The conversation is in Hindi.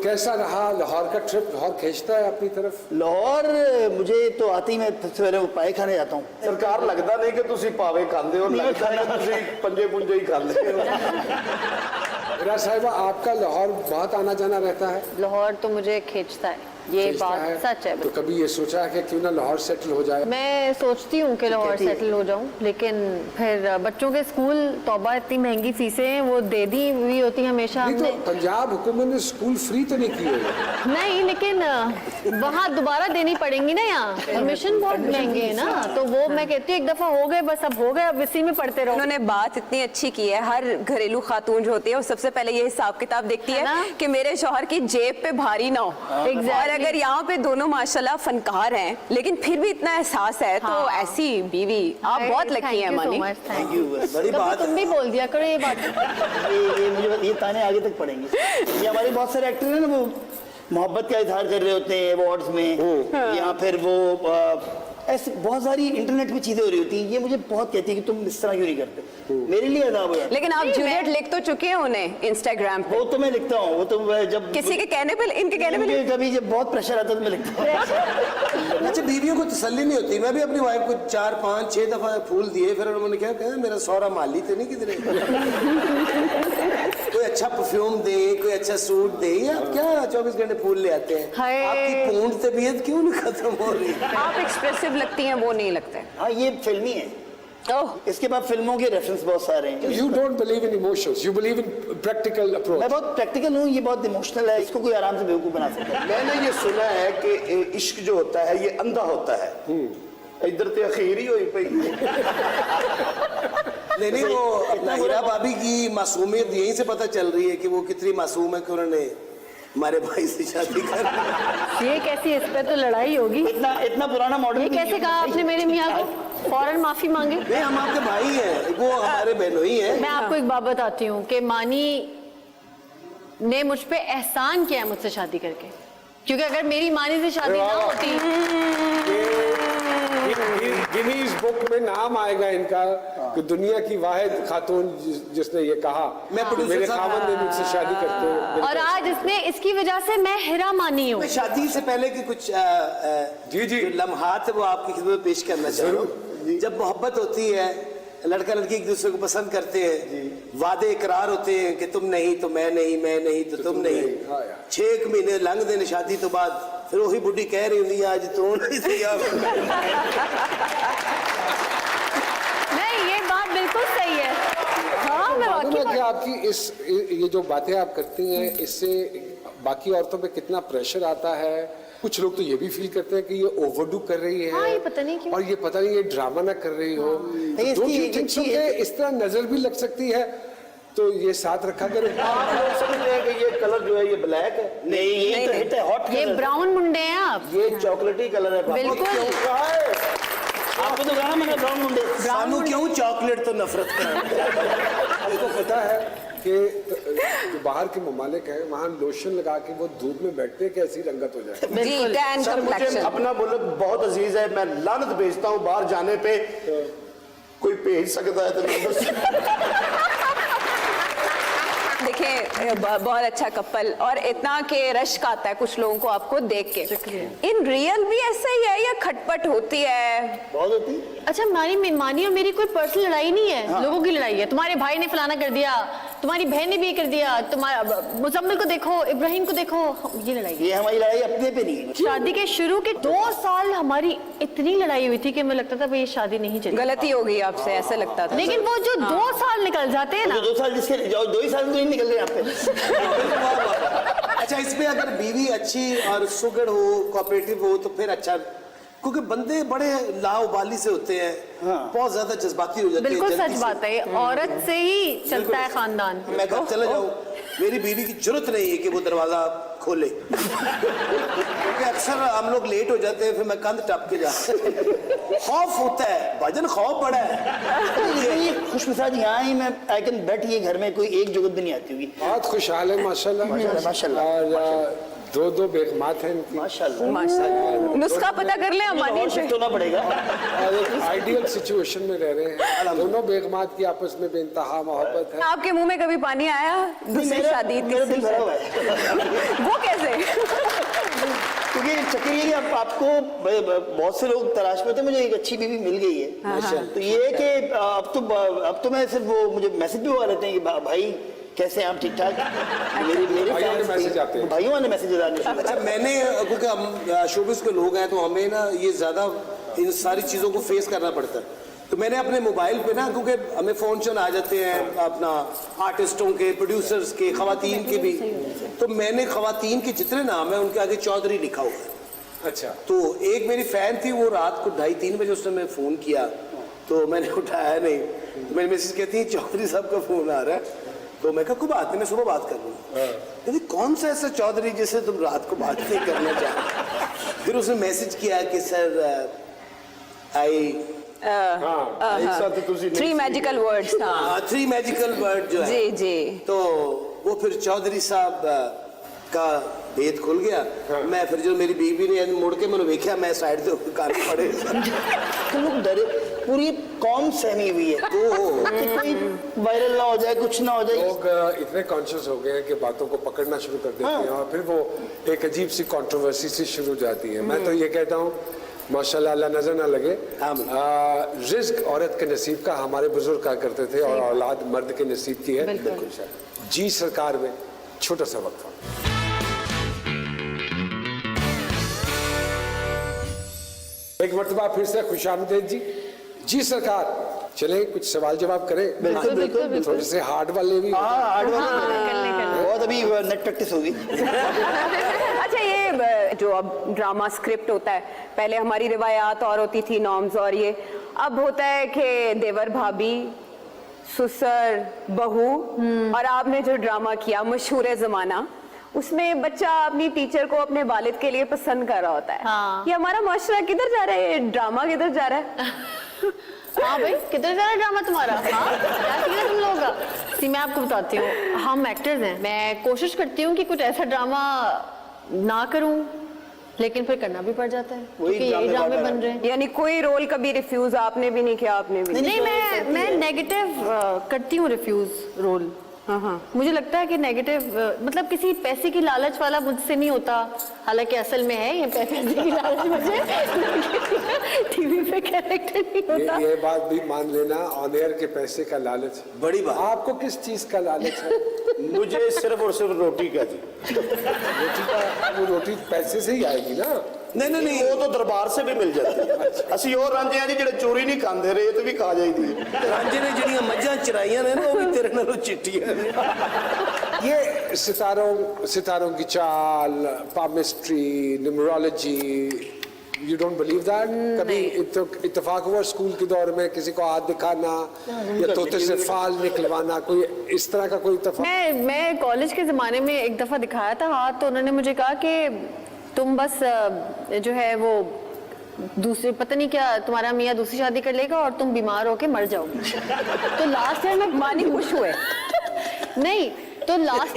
कैसा रहा लाहौर का ट्रिप? लाहौर खींचता है अपनी तरफ? लाहौर मुझे तो आते ही मैं सवेरे पाए खाने जाता हूँ। सरकार लगता नहीं कि तुसी पावे खाते हो, लगता है कि तुसी पंजे पुंजे ही खाते हो। राज साहिबा, आपका लाहौर बहुत आना जाना रहता है? लाहौर तो मुझे खींचता है, ये बात सच है। तो कभी ये सोचा है कि क्यों ना लाहौर सेटल हो जाए? मैं सोचती हूँ कि लाहौर सेटल हो जाऊँ, लेकिन फिर बच्चों के स्कूल, तौबा इतनी महंगी फीसें हैं, वो दे दी हुई होती है हमेशा हमने। तो पंजाब हुकूमत ने स्कूल फ्री तो नहीं किए? नहीं, लेकिन वहाँ दोबारा देनी पड़ेंगी ना। यहाँ एडमिशन बहुत महंगे है ना, तो वो मैं कहती हूँ एक दफा हो गए बस, अब हो गए, अब इसी में पढ़ते रहो। उन्होंने बात इतनी अच्छी की है, हर घरेलू खातून जो होती है वो सबसे पहले ये हिसाब किताब देखती है कि मेरे शौहर की जेब पे भारी ना हो। और अगर यहाँ पे दोनों माशाल्लाह फनकार हैं, लेकिन फिर भी इतना एहसास है, तो ऐसी बीवी आप बहुत लकी हैं मानी। थैंक यू, बड़ी बात। तुम भी बोल दिया करो ये बात। ये मुझे ये ताने आगे तक पड़ेंगे। ये हमारे बहुत सारे एक्टर हैं ना, वो मोहब्बत का इजहार कर रहे होते हैं अवार्ड्स में, या फिर वो ऐसे बहुत सारी इंटरनेट पे चीजें हो रही होती हैं। ये मुझे बहुत कहती है कि तुम इस तरह क्यों नहीं करते, मेरे लिए अदाब हो। लेकिन आप जूलियट लिख तो चुके हैं उन्हें इंस्टाग्राम पे। वो तो मैं लिखता हूँ, वो तो जब किसी के कहने पे, इनके कहने पे कभी जब बहुत प्रेशर आता है तो मैं लिखता हूँ। अच्छा, बीवियों को तसल्ली नहीं होती। मैं भी अपनी वाइफ को 4, 5, 6 दफा फूल दिए, फिर उन्होंने क्या कहा, मेरा सौरा माली तो नहीं किधर कोई अच्छा परफ्यूम दे, कोई अच्छा सूट दे, या क्या 24 घंटे फूल ले आते हैं। आपकी पूर्ण तबीयत क्यों नहीं खत्म हो रही? आप एक्सप्रेसिव लगती हैं, वो नहीं लगते। हाँ, ये फिल्मी है। इसके बाद फिल्मों के रेफरेंस बहुत सारे हैं। You don't believe in emotions, you believe in practical approach. मैं बहुत प्रैक्टिकल हूँ, ये बहुत इमोशनल है, इसको कोई आराम से बेवकूफ बना सकता है। मैंने ये सुना है कि इश्क जो होता है ये अंधा होता है। इधर तो अखीर ही हुई पई। नहीं, वो अपना हीरा भाभी की मासूमियत यहीं से पता चल रही है कि वो कितनी मासूम है कि उन्होंने हमारे भाई से शादी कर। ये कैसी, इस पे तो लड़ाई होगी। इतना पुराना मॉडल। ये कैसे कहा आपने मेरे मियाँ को? फौरन माफी मांगे। नहीं, हम आपके भाई हैं, वो हमारे बहनोई हैं। मैं आपको एक बात बताती हूँ कि मानी ने मुझ पे एहसान किया मुझसे शादी करके, क्योंकि अगर मेरी मानी से शादी ना होती, गिनीज बुक में नाम आएगा इनका कि दुनिया की वाहिद खातून जिसने ये कहा मेरे खामन ने मुझसे शादी करते हैं। और आज इसने, इसकी वजह से मैं हिरा मानी हूँ। शादी से पहले की कुछ जी लम्हात है वो आपकी खिदमत में पेश करना चाहूँ। जब मोहब्बत होती है, लड़का लड़की एक दूसरे को पसंद करते हैं, वादे इकरार होते हैं कि तुम नहीं तो मैं नहीं, मैं नहीं तो तुम नहीं। 6 महीने लंघ देने शादी तो बाद, फिर वही बुढ़ी कह रही होंगी आज तो नहीं। ये बात बिल्कुल सही है। हाँ, मैं मालूम है कि आपकी ये जो बातें आप करती हैं, इससे बाकी औरतों पे कितना प्रेशर आता है। कुछ लोग तो ये भी फील करते हैं कि ये ओवरडू कर रही है। हाँ, ये पता नहीं क्यों। और ये पता नहीं ये ड्रामा ना कर रही हो। डोंट यू थिंक सो कि इस तरह नजर भी लग सकती है, तो ये साथ रखा करो। आप लोग समझ रहे हैं कि ये कलर जो है ये ब्लैक है? नहीं, ये तो हिट है, हॉट। ये ब्राउन मुंडे हैं आप। ये चॉकलेटी कलर है। बिल्कुल। आपको तो कहना मैंने ब्राउन मुंडे। सानू क्यों चॉकलेट तो नफरत कर। आपको पता है कि जो बाहर के ममालिक हैं, वहाँ लोशन लगा के वो धूप में बैठते हैं कि ऐसी रंगत हो जाए। जी, टैन सर, मुझे कंप्लेक्शन। अपना मुल्क बहुत अजीज है, मैं लानत भेजता हूँ बाहर जाने पे, कोई भेज सकता है तो। देखिए, बहुत अच्छा कपल, और इतना के रश्क आता है कुछ लोगों को आपको देख के। इन रियल भी ऐसा ही है या खटपट होती है? बहुत होती। अच्छा, मानी और मेरी कोई पर्सनल लड़ाई नहीं है, लोगों की लड़ाई है। तुम्हारे भाई ने फलाना कर दिया, तुम्हारी बहन ने भी कर दिया, तुम्हारा मुजम्मिल को देखो, इब्राहिम को देखो, ये लड़ाई। ये हमारी लड़ाई अपने पे नहीं है। शादी के शुरू के 2 साल हमारी इतनी लड़ाई हुई थी कि मुझे लगता था भाई ये शादी नहीं चलेगी। गलती हो गई आपसे, ऐसा लगता था। लेकिन वो जो 2 साल निकल जाते हैं ना, 2 साल जिसके 2 ही साल तो नहीं निकल रहे यहाँ पे। अच्छा, इसमें अगर बीवी अच्छी और सुगड़ हो, कोऑपरेटिव हो, तो फिर अच्छा, क्योंकि बंदे बड़े लाउबाली से होते हैं। बहुत ज्यादा जज्बाती हो जाते हैं। बिल्कुल सच बात है, औरत से ही चलता है खानदान। मैं घर चला जाऊं, मेरी बीवी की जरूरत नहीं है कि वो दरवाजा खोले, क्योंकि अक्सर हम लोग लेट हो जाते हैं, फिर मैं कंध टप के जाता। खौफ होता है भाईजान, खौफ बड़ा है। ये खुशमिजाज यहाँ ही मैं आई कैन बेट ये घर में कोई एक जुगत भी नहीं आती होगी। बहुत खुशहाल है माशाल्लाह। माशाल्लाह। और दो बेगमात हैं इनकी माशाल्लाह। माशाल्लाह। नुस्खा पता कर ले अमानी से। तो ना पड़ेगा। और एक आइडियल सिचुएशन में रह रहे हैं। दोनों बेगमात की आपस में बेइंतहा मोहब्बत है। आपके मुंह में कभी पानी आया दूसरी शादी मेरा दिल भरा हुआ है। वो कैसे? क्योंकि चक्कर ये कि आपको बहुत से लोग तलाश में थे, मुझे एक अच्छी बीवी मिल गई है। तो ये है कि अब तो मैं सिर्फ वो मुझे मैसेज भी हुआ रहते हैं कि भाई कैसे हैं आप, ठीक ठाक? मेरे भाइयों के मैसेज आते हैं। भाइयों वाले मैसेज आने शुरू। अच्छा, मैंने क्योंकि हम शोबिस के लोग हैं तो हमें ना ये ज्यादा इन सारी चीजों को फेस करना पड़ता है। तो मैंने अपने मोबाइल पे ना, क्योंकि हमें फोन चल आ जाते हैं अपना आर्टिस्टों के, प्रोड्यूसर्स के, खवातीन के भी, तो मैंने खवातीन के जितने नाम है उनके आगे चौधरी लिखा हुआ है। अच्छा। तो एक मेरी फैन थी, वो रात को 2:30-3 बजे उसने मैं फोन किया तो मैंने उठाया नहीं, तो मेरी मिसेज कहती है चौधरी साहब का फोन आ रहा है। तो मैं कहा कोई बात नहीं, मैं सुबह बात कर लूँगा। कहती कौन सा ऐसा चौधरी जिससे तुम रात को बात नहीं करना चाहते? फिर उसने मैसेज किया कि sir I three magical words. हाँ 3 मैजिकल वर्ड जो है, जी जी। तो वो फिर चौधरी साहब का भेद खुल गया। मैं फिर जो मेरी बीवी ने मुड़ के मैंने देखा, मैं साइड से कान पड़े। तो लोग डरे, पूरी कौम सहमी हुई है कि कोई वायरल ना हो जाए, कुछ ना हो जाए। लोग इतने कॉन्शियस हो गए हैं कि बातों को पकड़ना शुरू कर देते हैं और फिर वो एक अजीब सी कंट्रोवर्सी सी शुरू हो जाती है। मैं तो ये कहता हूँ माशाल्लाह, अल्लाह नजर ना लगे। रिज्क औरत के नसीब का, हमारे बुजुर्ग कहा करते थे, और औलाद मर्द के नसीब की है। बिल्कुल। जी सरकार में छोटा सा वक्फा। एक मर्तबा फिर से खुशामदीद जी। जी सरकार, चले कुछ सवाल जवाब करें। बिल्कुल बिल्कुल। थोड़े से हार्ड वाले भी। हार्ड वाले बहुत अभी नेट प्रैक्टिस होगी। अच्छा, ये जो अब ड्रामा स्क्रिप्ट होता है, पहले हमारी रिवायात और होती थी, नॉर्म्स, और ये अब होता है कि देवर भाभी, ससुर बहू, और आपने जो ड्रामा किया मशहूर जमाना, उसमें बच्चा अपनी टीचर को अपने वालिद के लिए पसंद कर रहा होता है। हाँ। ये हमारा माशरा किधर जा रहा है? ये ड्रामा किधर जा रहा है? हाँ भाई, किधर जा रहा है ड्रामा तुम्हारा? हाँ, क्या सीख रहे तुम लोगों का? सी, मैं आपको बताती हूँ, हम एक्टर्स हैं, मैं कोशिश करती हूँ कि कुछ ऐसा ड्रामा ना करूँ, लेकिन फिर करना भी पड़ जाता है क्योंकि यही ड्रामे बन रहे हैं। यानी कोई रोल कभी रिफ्यूज आपने भी नहीं किया? आपने भी नहीं, मैं नेगेटिव करती हूँ रिफ्यूज रोल। हाँ, मुझे लगता है कि नेगेटिव मतलब किसी पैसे की लालच वाला मुझसे नहीं होता, हालांकि असल में है ये पैसे की लालच मुझे, टीवी पे कैरेक्टर नहीं होता। ये बात भी मान लेना, ऑन एयर के पैसे का लालच बड़ी बात। आपको किस चीज का लालच है? मुझे सिर्फ और सिर्फ रोटी का जी। रोटी का, वो रोटी पैसे से ही आएगी ना। नहीं वो तो दरबार से भी मिल जाती है। ਅਸੀਂ ਉਹ ਰਾਂਝੇ ਆ ਜੀ ਜਿਹੜੇ ਚੋਰੀ ਨਹੀਂ ਖਾਂਦੇ ਰਹੇ ਤੇ ਵੀ ਖਾ ਜਾਈਦੀ ਹੈ। रांझे ने जड़ियां मज्जां चराइयां ने ना, वो भी तेरे नालों चिट्टियां ने। ये सितारों की चाल, palmistry, numerology, you don't believe that? कभी इत्तेफाक हुआ स्कूल के दौर में किसी को हाथ दिखाना या तोते से फाल निकलवाना, कोई इस तरह का कोई इत्तेफाक? मैं कॉलेज के ज़माने में एक दफ़ा दिखाया था हाथ, तो उन्होंने मुझे कहा कि तुम बस जो है वो दूसरे पता नहीं क्या, तुम्हारा मियाँ दूसरी शादी कर लेगा और तुम बीमार होके मर जाओगे। तो लास्ट ईयर में मानी खुश हुए? नहीं, तो लास्ट